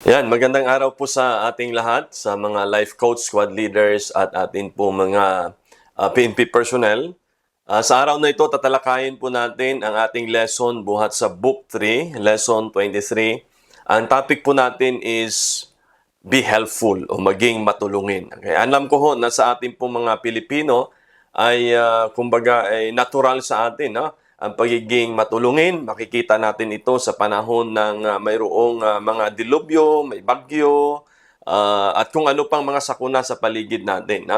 Yan, magandang araw po sa ating lahat, sa mga life coach, squad leaders at atin po mga PNP personnel. Sa araw na ito, tatalakayin po natin ang ating lesson buhat sa Book 3, Lesson 23. Ang topic po natin is be helpful o maging matulungin. Okay? Alam ko ho na sa ating po mga Pilipino ay kumbaga ay natural sa atin, no? Ang pagiging matulungin. Makikita natin ito sa panahon ng mayroong mga dilubyo, may bagyo, at kung ano pang mga sakuna sa paligid natin.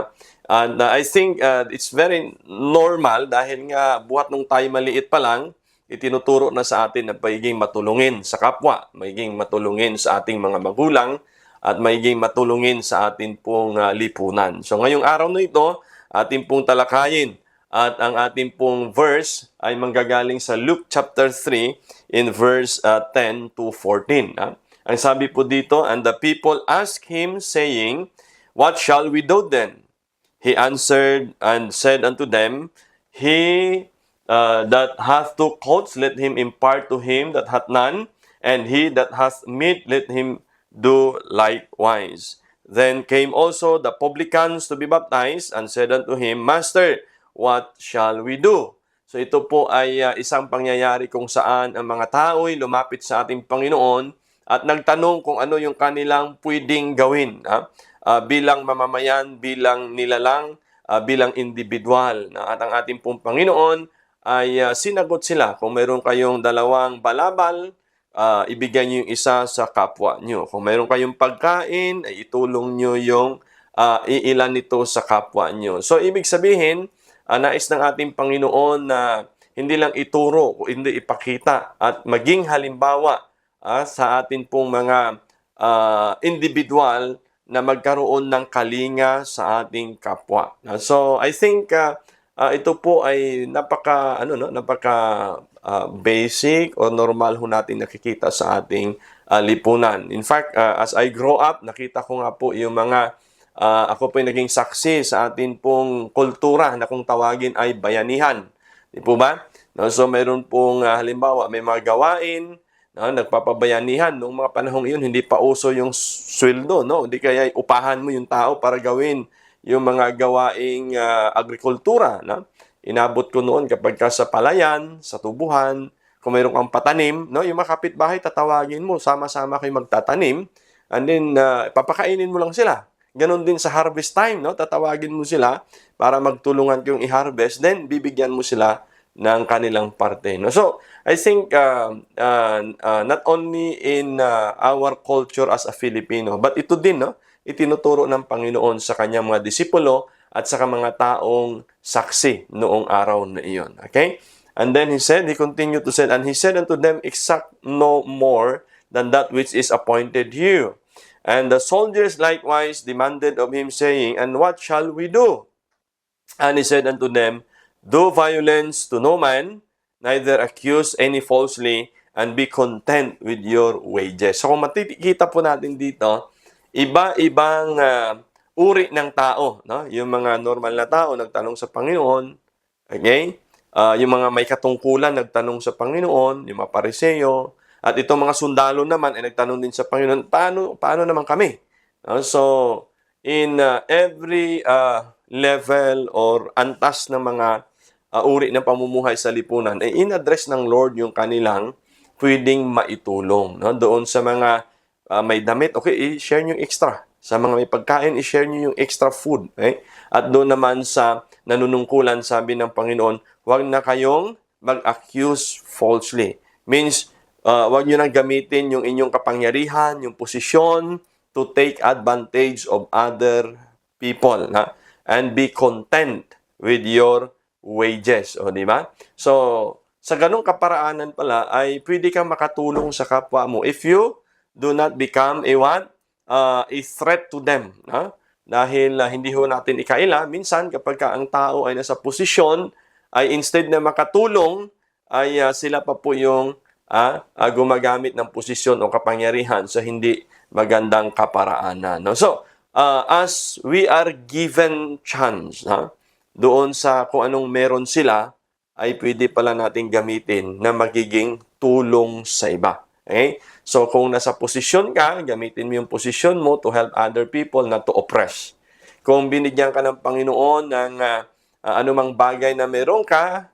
And I think it's very normal dahil nga buhat nung tayo maliit pa lang, itinuturo na sa atin na pagiging matulungin sa kapwa, magiging matulungin sa ating mga magulang, at magiging matulungin sa atin pong lipunan. So ngayong araw na ito, ating pong talakayin at ang ating pong verse ay manggagaling sa Luke chapter 3 in verse 10 to 14. Ang sabi po dito, "And the people asked him, saying, What shall we do then? He answered and said unto them, He that hath two coats, let him impart to him that hath none, and he that hath meat, let him do likewise. Then came also the publicans to be baptized, and said unto him, Master, what shall we do?" So ito po ay isang pangyayari kung saan ang mga tao ay lumapit sa ating Panginoon at nagtanong kung ano yung kanilang pwedeng gawin. Bilang mamamayan, bilang nilalang, bilang individual. At ang ating pong Panginoon ay sinagot sila, kung meron kayong dalawang balabal, ibigay niyo yung isa sa kapwa niyo. Kung meron kayong pagkain, ay itulong niyo yung iilan nito sa kapwa niyo. So, ibig sabihin, nais ng ating Panginoon na hindi lang ituro, hindi ipakita, at maging halimbawa sa atin pong mga individual na magkaroon ng kalinga sa ating kapwa. So, I think ito po ay napaka basic o normal ho natin nakikita sa ating lipunan. In fact, as I grow up, nakita ko nga po yung mga ako po yung naging saksi sa atin pong kultura na kung tawagin ay bayanihan. Di po ba? No, so mayroon pong halimbawa, may mga gawain, nagpapabayanihan. Noong mga panahong iyon, hindi pa uso yung sweldo, no? Hindi kaya upahan mo yung tao para gawin yung mga gawaing agrikultura, no? Inabot ko noon kapag ka sa palayan, sa tubuhan, kung mayroon kang patanim, no? Yung mga kapitbahay, tatawagin mo, sama-sama kayo magtatanim, and then papakainin mo lang sila. Ganon din sa harvest time, no? Tatawagin mo sila para magtulungan kayong i-harvest, then bibigyan mo sila ng kanilang parte. No? So, I think not only in our culture as a Filipino, but ito din, no? Itinuturo ng Panginoon sa kanyang mga disipulo at sa mga taong saksi noong araw na iyon. Okay? And then he continued to say, and he said unto them, Exact no more than that which is appointed you. And the soldiers likewise demanded of him, saying, And what shall we do? And he said unto them, Do violence to no man, neither accuse any falsely, and be content with your wages. So kung makikita po natin dito, iba-ibang uri ng tao, no? Yung mga normal na tao nagtanong sa Panginoon, okay? Yung mga may katungkulan nagtanong sa Panginoon, yung mga Pariseo, at itong mga sundalo naman ay nagtanong din sa Panginoon, paano naman kami? So, in every level or antas ng mga uri ng pamumuhay sa lipunan, ay in-address ng Lord yung kanilang pwedeng maitulong. No? Doon sa mga may damit, okay, i-share nyo yung extra. Sa mga may pagkain, i-share nyo yung extra food. Okay? At doon naman sa nanunungkulan, sabi ng Panginoon, huwag na kayong mag-accuse falsely. Means, huwag nyo nang gamitin yung inyong kapangyarihan, yung posisyon, to take advantage of other people. And be content with your wages, o di ba? So, sa ganung kaparaanan pala ay pwede kang makatulong sa kapwa mo if you do not become a threat to them. Dahil hindi ho natin ikaila, minsan kapag ang tao ay nasa posisyon, ay instead na makatulong, ay sila pa po yung gumagamit ng posisyon o kapangyarihan sa hindi magandang kaparaanan. No? So, as we are given chance, doon sa kung anong meron sila, ay pwede pala natin gamitin na magiging tulong sa iba. Okay? So, kung nasa posisyon ka, gamitin mo yung posisyon mo to help other people, not to oppress. Kung binigyan ka ng Panginoon ng anumang bagay na meron ka,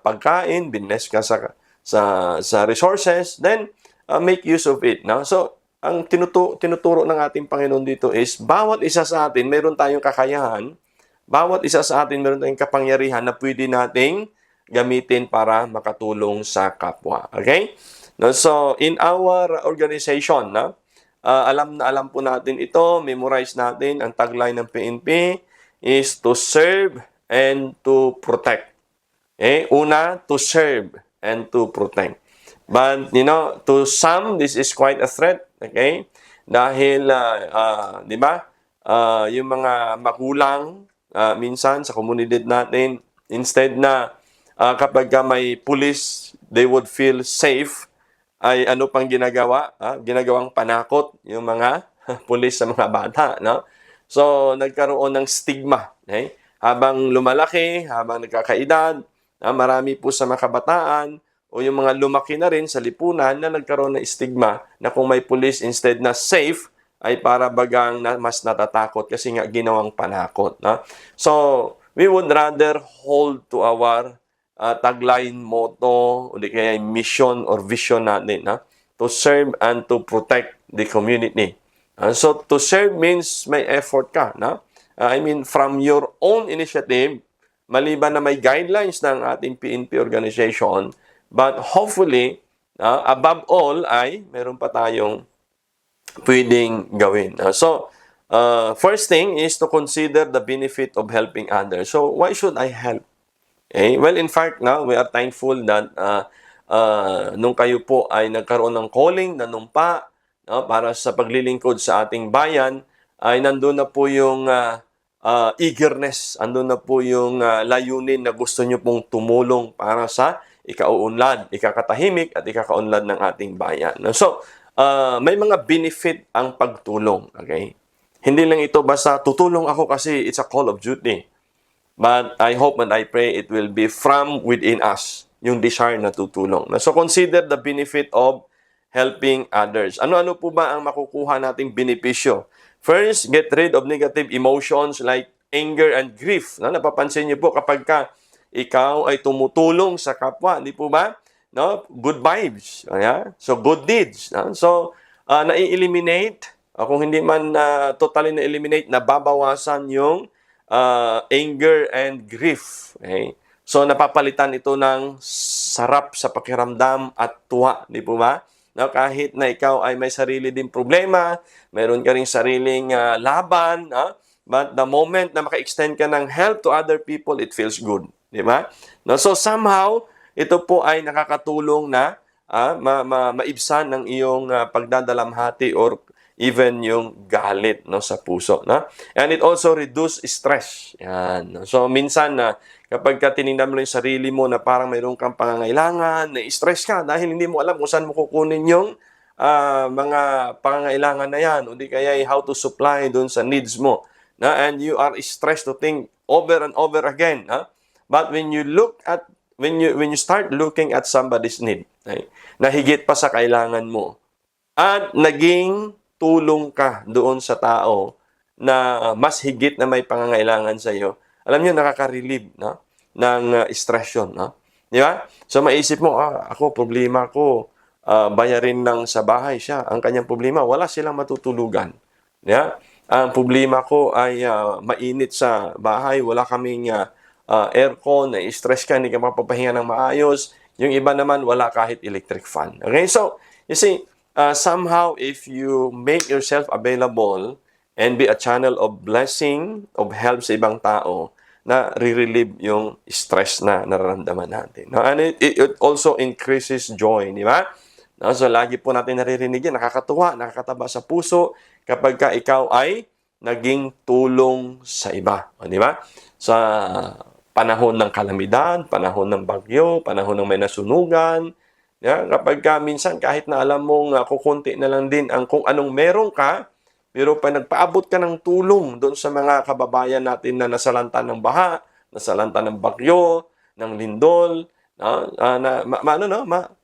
pagkain, binless ka sa resources, then make use of it. No? So, ang tinuturo ng ating Panginoon dito is, bawat isa sa atin, meron tayong kakayahan, bawat isa sa atin, meron tayong kapangyarihan na pwede nating gamitin para makatulong sa kapwa. Okay? No, so, in our organization, alam na alam po natin ito, memorize natin, ang tagline ng PNP is to serve and to protect. Okay? Una, to serve and to protect. But, to some, this is quite a threat. Okay? Dahil, di ba, yung mga magulang, minsan sa komunidad natin, instead na kapag may police, they would feel safe, ay ano pang ginagawa? Ginagawang panakot yung mga pulis sa mga bata. No? So, nagkaroon ng stigma. Okay? Habang lumalaki, habang nagkakaedad, marami po sa mga kabataan o yung mga lumaki na rin sa lipunan na nagkaroon ng stigma na kung may pulis instead na safe, ay para bagang mas natatakot kasi nga ginawang panakot. No? So, we would rather hold to our tagline, motto, o di kaya mission or vision natin, to serve and to protect the community. So, to serve means may effort ka. I mean, from your own initiative, maliban na may guidelines ng ating PNP organization, but hopefully, above all ay meron pa tayong pwedeng gawin. So, first thing is to consider the benefit of helping others. So, why should I help? Okay? Well, in fact, we are thankful that nung kayo po ay nagkaroon ng calling, nanumpa, para sa paglilingkod sa ating bayan, ay nandun na po yung eagerness, andun na po yung layunin na gusto nyo pong tumulong para sa ikauunlad, ikakatahimik at ikakaunlad ng ating bayan. So, may mga benefit ang pagtulong. Okay? Hindi lang ito basta tutulong ako kasi it's a call of duty. But I hope and I pray it will be from within us, yung desire na tutulong. So consider the benefit of helping others. Ano-ano po ba ang makukuha nating benepisyo? First, get rid of negative emotions like anger and grief. Napapansin niyo po kapag ikaw ay tumutulong sa kapwa, di po ba? Good vibes. So good deeds. So na-eliminate, kung hindi man totally na-eliminate, nababawasan yung anger and grief. Okay? So, napapalitan ito ng sarap sa pakiramdam at tuwa. Di po ba? Kahit na ikaw ay may sarili din problema, meron ka ring sariling laban, but the moment na maka-extend ka ng help to other people, it feels good. Di ba? So, somehow, ito po ay nakakatulong na maibsan ng iyong pagdadalamhati or even yung galit sa puso. And it also reduce stress. Yan. So, minsan kapag tinignan mo yung sarili mo na parang mayroon kang pangangailangan, na-stress ka dahil hindi mo alam kung saan mo kukunin yung mga pangangailangan na yan, o di kaya how to supply dun sa needs mo. And you are stressed to think over and over again. But when you start looking at somebody's need, na higit pa sa kailangan mo, at naging tulong ka doon sa tao na mas higit na may pangangailangan sa iyo, alam niyo, nakaka-relieve ng stress yun. Di ba? So, maisip mo, ako, problema ko, bayarin lang sa bahay siya. Ang kanyang problema, wala silang matutulugan. Yeah? Ang problema ko ay mainit sa bahay, wala kaming aircon, na-stress ka, hindi ka mapapahinga ng maayos. Yung iba naman, wala kahit electric fan. Okay? So, you see, somehow, if you make yourself available and be a channel of blessing, of help sa ibang tao, na re-relieve yung stress na nararamdaman natin. And it also increases joy, di ba? So, lagi po natin naririnig yan, nakakatuwa, nakakataba sa puso kapag ikaw ay naging tulong sa iba. Di ba? Sa panahon ng kalamidad, panahon ng bagyo, panahon ng may nasunugan, kapag minsan kahit na alam mong kukunti na lang din ang kung anong meron ka, pero pa nagpaabot ka ng tulong doon sa mga kababayan natin na nasalanta ng baha, nasalanta ng bagyo, ng lindol,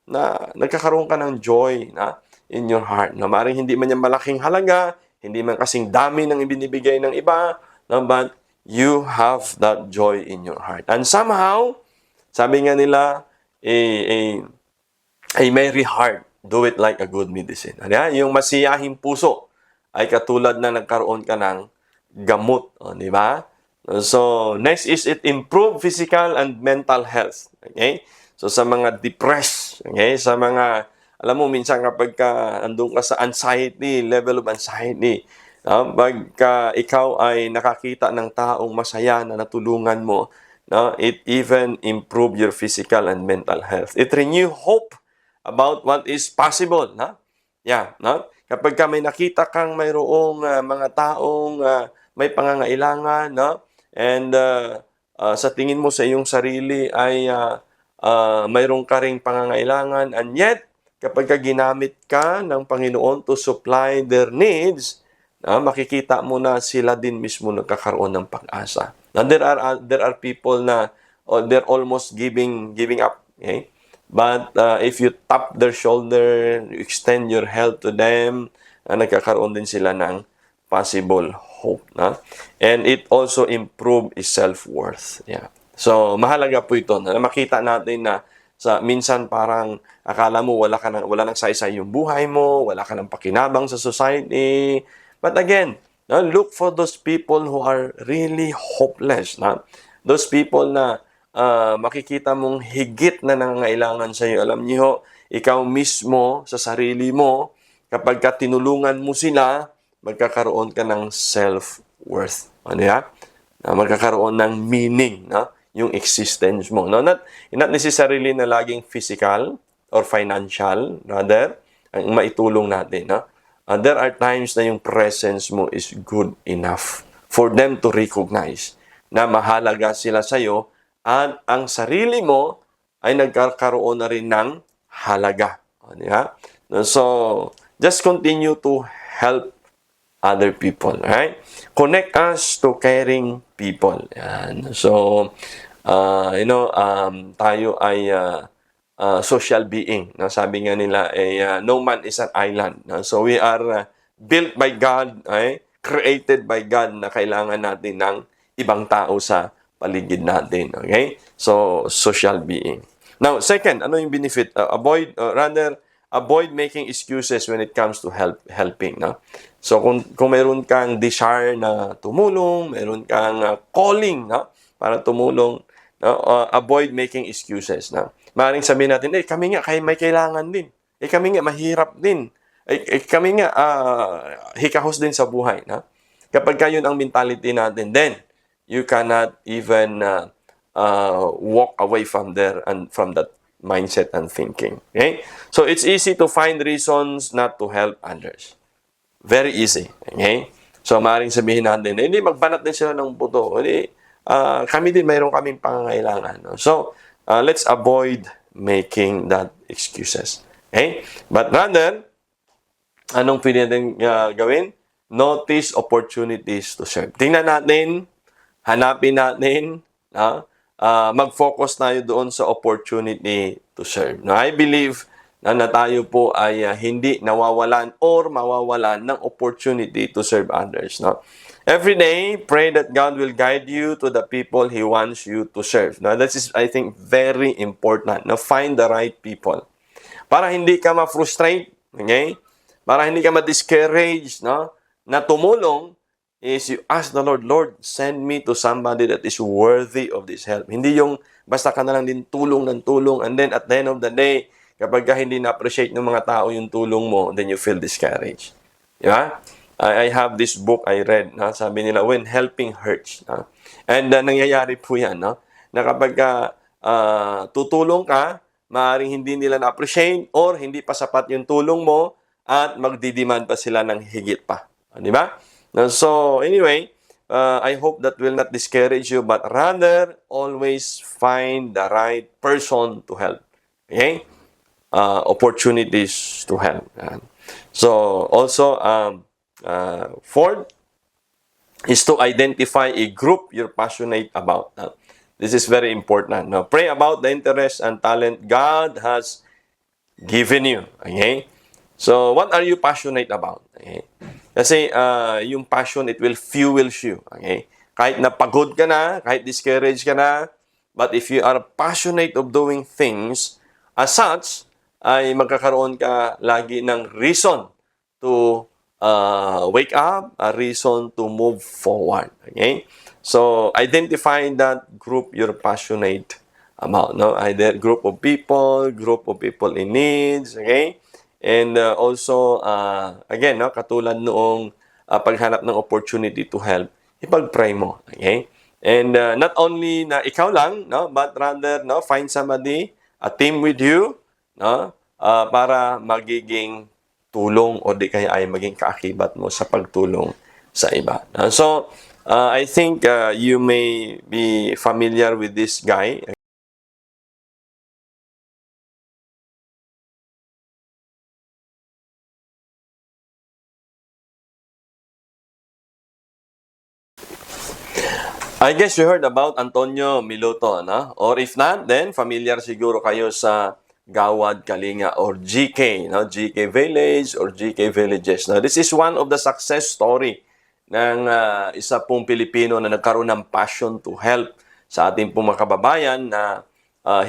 na nagkakaroon ka ng joy na in your heart. Na maaaring hindi man yan malaking halaga, hindi man kasing dami ng ibinibigay ng iba, no, but you have that joy in your heart. And somehow, sabi nga nila, a merry heart, do it like a good medicine. Ano, yung masiyahing puso ay katulad na nagkaroon ka ng gamot. Di ba? So, next is it improve physical and mental health. Okay? So, sa mga depressed, okay? Sa mga, alam mo, minsan kapag andun ka sa anxiety, level of anxiety, pagka ikaw ay nakakita ng taong masaya na natulungan mo, no, it even improve your physical and mental health. It renew hope about what is possible. No? Yeah, no? Kapag may nakita kang mayroong mga taong may pangangailangan, no? And sa tingin mo sa iyong sarili ay mayroong ka ring pangangailangan, and yet, kapag ginamit ka ng Panginoon to supply their needs, makikita mo na sila din mismo nagkakaroon ng pag-asa. Now, there are people na they're almost giving up. Okay? But if you tap their shoulder, you extend your help to them, nagkakaroon din sila ng possible hope. Na? And it also improve is self-worth. Yeah. So, mahalaga po ito na makita natin na minsan parang akala mo wala nang saysay yung buhay mo, wala ka ng pakinabang sa society. But again, look for those people who are really hopeless. Those people na makikita mong higit na nangangailangan sa iyo. Alam niyo, ikaw mismo sa sarili mo, kapag tinulungan mo sila, magkakaroon ka ng self-worth. Ano ya? Magkakaroon ng meaning, yung existence mo. Not necessarily na laging physical or financial, rather, ang maitulong natin. There are times na yung presence mo is good enough for them to recognize na mahalaga sila sa iyo at ang sarili mo ay nagkakaroon na rin ng halaga. So, just continue to help other people. Right? Connect us to caring people. Yan. So, tayo ay social being. Sabi nga nila, no man is an island. So, we are built by God, created by God na kailangan natin ng ibang tao sa paligid natin. Okay? So, social being. Now, second, ano yung benefit? Avoid making excuses when it comes to helping. No? So, kung meron kang desire na tumulong, meron kang calling para tumulong, avoid making excuses. Maaaring sabihin natin, kami nga may kailangan din. Kami nga mahirap din. Kami nga hikahos din sa buhay. Kapag yun ang mentality natin, then, you cannot even walk away from there and from that mindset and thinking. Okay? So, it's easy to find reasons not to help others. Very easy. Okay? So, maaaring sabihin natin, hindi, magbanat din sila ng buto. Hindi, kami din, mayroon kaming pangangailangan. No? So, let's avoid making that excuses. Okay? But rather, anong pwede natin gawin? Notice opportunities to serve. Tingnan natin, hanapin natin, mag-focus tayo doon sa opportunity to serve. Now, I believe na tayo po ay hindi nawawalan or mawawalan ng opportunity to serve others. No? Every day, pray that God will guide you to the people He wants you to serve. Now, that is, I think, very important. Now, find the right people. Para hindi ka ma-frustrate, okay? Para hindi ka ma-discourage, no? Na tumulong, is you ask the Lord, Lord, send me to somebody that is worthy of this help. Hindi yung basta ka na lang din tulong ng tulong, and then at the end of the day, kapag hindi na-appreciate ng mga tao yung tulong mo, then you feel discouraged. Yeah? I have this book I read, sabi nila, When Helping Hurts. And nangyayari po yan, na kapag tutulong ka, maaaring hindi nila na-appreciate or hindi pa sapat yung tulong mo at magdidemand pa sila ng higit pa. Di ba? So, anyway, I hope that will not discourage you, but rather, always find the right person to help. Okay? Opportunities to help. So, also, fourth is to identify a group you're passionate about. This is very important. Now, pray about the interests and talent God has given you. Okay? So, what are you passionate about? Okay? Kasi yung passion, it will fuel you. Okay? Kahit napagod ka na, kahit discouraged ka na, but if you are passionate of doing things, as such, ay magkakaroon ka lagi ng reason to wake up, a reason to move forward. Okay? So, identify that group you're passionate about. No? Either group of people in needs. Okay? And also, again, no, katulad noong paghanap ng opportunity to help, ipag-pray mo. Okay? And not only na ikaw lang, no, but rather, no, find somebody, a team with you, no, para magiging tulong o di kaya ay maging kaakibat mo sa pagtulong sa iba. So, I think you may be familiar with this guy. I guess you heard about Antonio Miluto, no? Or if not, then familiar siguro kayo sa Gawad Kalinga or GK, no? GK Village or GK Villages. Now, this is one of the success story ng isa pong Pilipino na nagkaroon ng passion to help sa ating pong mga kababayan na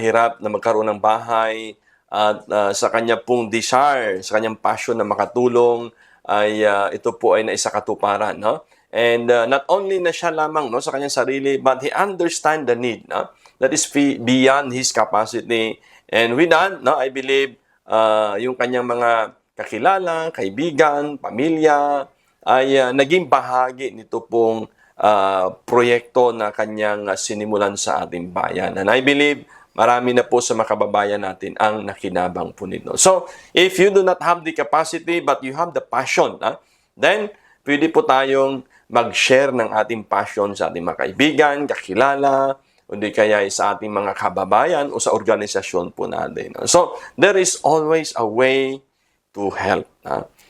hirap na magkaroon ng bahay at sa kanya pong desire, sa kanyang passion na makatulong ay ito po ay naisakatuparan, no? And not only na siya lamang, no, sa kanyang sarili, but he understand the need, no? That is beyond his capacity. And with that, no, I believe yung kanyang mga kakilala, kaibigan, pamilya ay naging bahagi nito pong proyekto na kanyang sinimulan sa ating bayan. And I believe marami na po sa mga kababayan natin ang nakinabang po nito. So, if you do not have the capacity but you have the passion, then pwede po tayong mag-share ng ating passion sa ating mga kaibigan, kakilala, o di kaya sa ating mga kababayan o sa organisasyon po natin. So, there is always a way to help.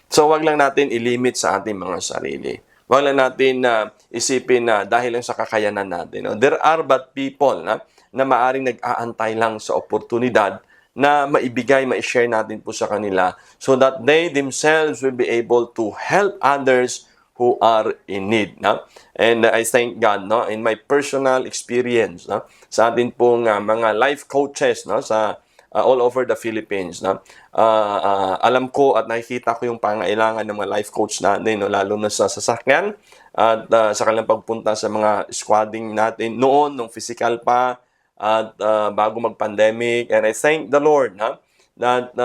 So, wag lang natin ilimit sa ating mga sarili. Wag lang natin isipin na dahil lang sa kakayanan natin. There are but people na maaring nag-aantay lang sa oportunidad na maibigay, ma-share natin po sa kanila so that they themselves will be able to help others who are in need. No? And I thank God, no, in my personal experience, no, sa atin pong mga life coaches, no, sa all over the Philippines, no, alam ko at nakikita ko yung pangailangan ng mga life coach natin, no, lalo na sa sasakyan at sa kanilang pagpunta sa mga squadding natin noon, nung physical pa at bago mag-pandemic. And I thank the Lord, no, that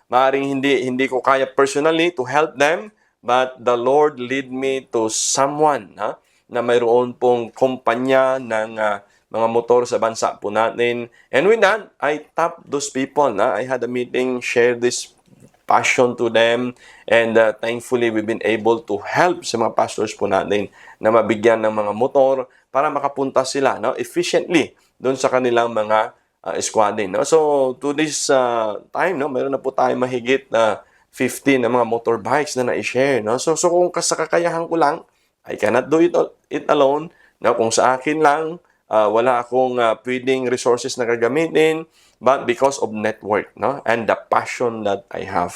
maaring hindi ko kaya personally to help them, but the Lord lead me to someone na mayroon pong kumpanya ng mga motor sa bansa po natin. And with that, I tap those people. I had a meeting, share this passion to them, and thankfully, we've been able to help sa mga pastors po natin na mabigyan ng mga motor para makapunta sila efficiently doon sa kanilang mga squadding. So, to this time, mayroon na po tayo mahigit na 15 na mga motorbikes na na-share. So kung sa kakayahan ko lang, I cannot do it alone. Kung sa akin lang, wala akong pwedeng resources na gagamitin, but because of network and the passion that I have.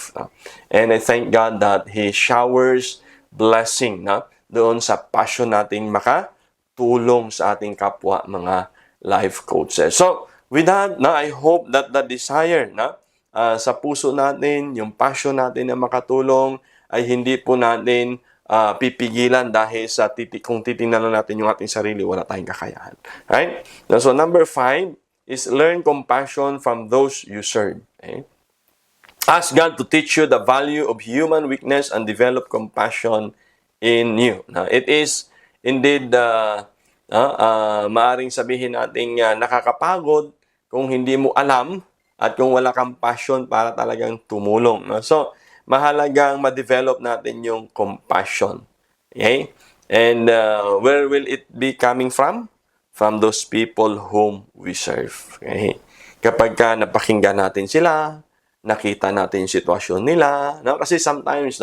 And I thank God that He showers blessing doon sa passion nating makatulong sa ating kapwa mga life coaches. So, with that, I hope that the desire sa puso natin, yung passion natin na makatulong ay hindi po natin pipigilan dahil sa kung titingnan lang natin yung ating sarili, wala tayong kakayahan. Right? So number 5 is learn compassion from those you serve. Okay? Ask God to teach you the value of human weakness and develop compassion in you. Now, it is indeed maaring sabihin natin nakakapagod kung hindi mo alam at kung wala kang passion para talagang tumulong. So, mahalagang ma-develop natin yung compassion. Okay? And where will it be coming from? From those people whom we serve. Okay? Kapag napakinggan natin sila, nakita natin yung sitwasyon nila. Kasi sometimes,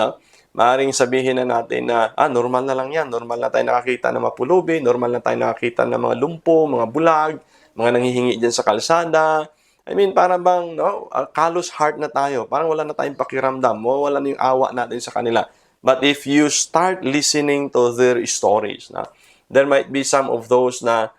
maaaring sabihin na natin na, normal na lang yan. Normal na tayo nakakita ng mapulubi. Normal na tayo nakakita ng mga lumpo, mga bulag, mga nanghihingi dyan sa kalsada. I mean, para bang, no, callous heart na tayo. Parang wala na tayong pakiramdam. Wala na yung awa natin sa kanila. But if you start listening to their stories, na, there might be some of those na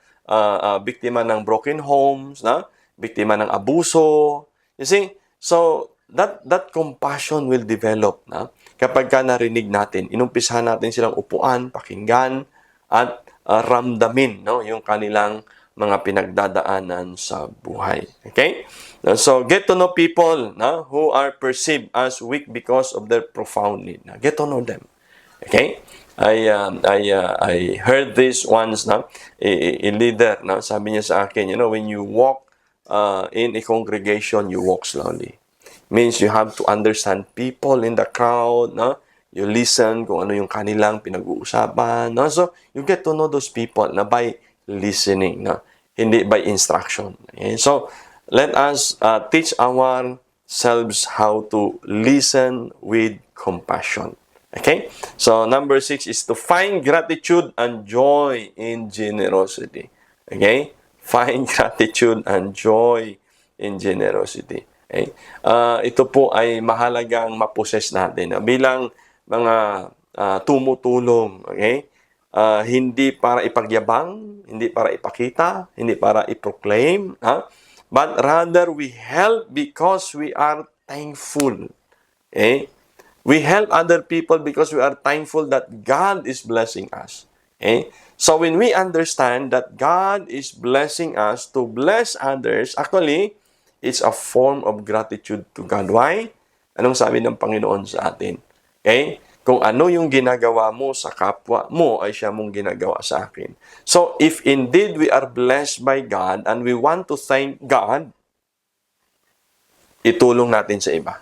biktima ng broken homes, na, biktima ng abuso. You see? So, that compassion will develop, na, kapag ka narinig natin, inumpisahan natin silang upuan, pakinggan, at ramdamin, no, yung kanilang mga pinagdadaanan sa buhay. Okay? So, get to know people, no, who are perceived as weak because of their profound need. Get to know them. Okay? I heard this once, no, a leader, no, sabi niya sa akin, when you walk in a congregation, you walk slowly. Means you have to understand people in the crowd, no? You listen kung ano yung kanilang pinag-uusapan, no? So, you get to know those people na by listening, no? Hindi by instruction. Okay? So, let us teach ourselves how to listen with compassion. Okay? So, number 6 is to find gratitude and joy in generosity. Okay? Find gratitude and joy in generosity. Okay? Ito po ay mahalagang maposes natin. Bilang mga tumutulong, okay? Hindi para ipagyabang, hindi para ipakita, hindi para i-proclaim, but rather we help because we are thankful. Okay? We help other people because we are thankful that God is blessing us. Okay? So when we understand that God is blessing us to bless others, actually, it's a form of gratitude to God. Why? Anong sabi ng Panginoon sa atin? Okay? Kung ano yung ginagawa mo sa kapwa mo, ay siya mong ginagawa sa akin. So, if indeed we are blessed by God and we want to thank God, itulong natin sa iba.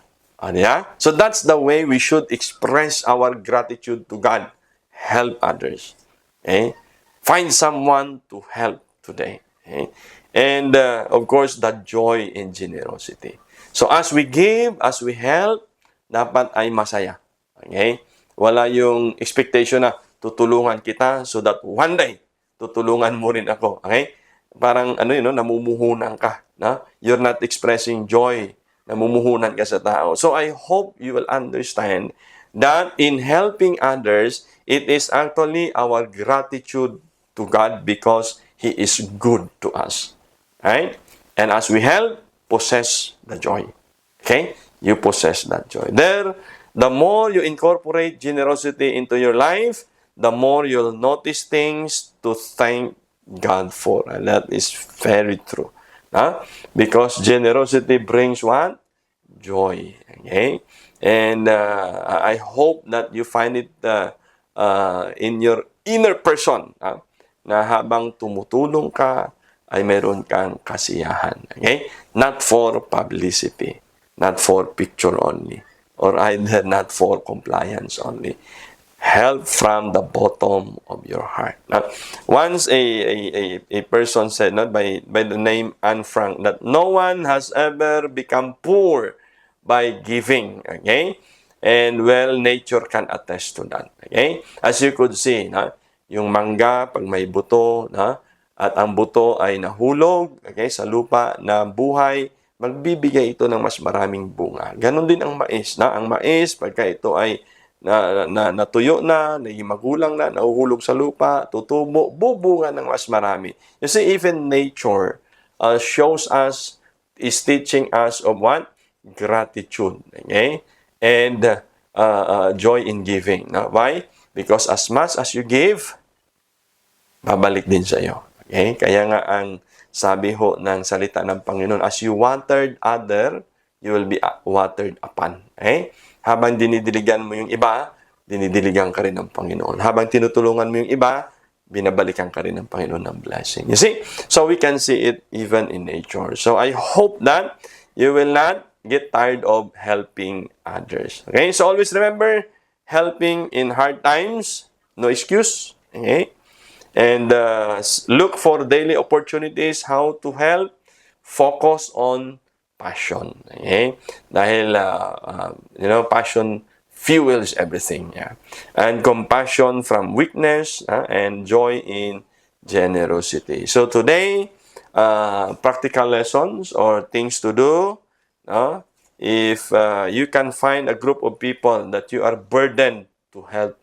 Yeah? So, that's the way we should express our gratitude to God. Help others. Okay? Find someone to help today. Okay? And, of course, the joy in generosity. So, as we give, as we help, dapat ay masaya. Okay? Wala yung expectation na tutulungan kita so that one day, tutulungan mo rin ako. Okay? Parang, namumuhunan ka. Na? You're not expressing joy. Namumuhunan ka sa tao. So, I hope you will understand that in helping others, it is actually our gratitude to God because He is good to us. Right? And as we help, possess the joy. Okay? You possess that joy. The more you incorporate generosity into your life, the more you'll notice things to thank God for. And that is very true. Because generosity brings what? Joy. Okay? And I hope that you find it in your inner person na habang tumutulong ka, ay meron kang kasiyahan. Okay? Not for publicity. Not for picture only. Or either not for compliance only. Help from the bottom of your heart. Once a person said, not by the name Anne Frank, that no one has ever become poor by giving. Okay? And well, nature can attest to that. Okay? As you could see, yung mangga, pag may buto, at ang buto ay nahulog, okay, sa lupa na buhay, magbibigay ito ng mas maraming bunga. Ganon din ang mais. Ang mais, pagka ito ay natuyo na, naging magulang na, nahuhulog sa lupa, tutubo, bubunga ng mas marami. You see, even nature shows us, is teaching us of what? Gratitude. Okay? And joy in giving. Why? Because as much as you give, babalik din sa iyo. Okay? Kaya nga ang sabi ho ng salita ng Panginoon, as you watered other, you will be watered upon. Okay? Habang dinidiligan mo yung iba, dinidiligan ka rin ng Panginoon. Habang tinutulungan mo yung iba, binabalikan ka rin ng Panginoon ng blessing. You see? So we can see it even in nature. So I hope that you will not get tired of helping others. Okay? So always remember, helping in hard times, no excuse. Okay? And look for daily opportunities how to help. Focus on passion. Okay? Dahil, passion fuels everything. Yeah? And compassion from weakness and joy in generosity. So today, practical lessons or things to do, no? If you can find a group of people that you are burdened to help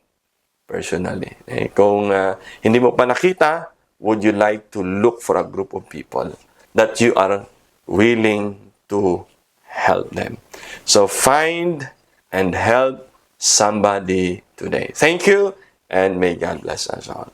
personally. Kung hindi mo pa nakita, would you like to look for a group of people that you are willing to help them? So find and help somebody today. Thank you, and may God bless us all.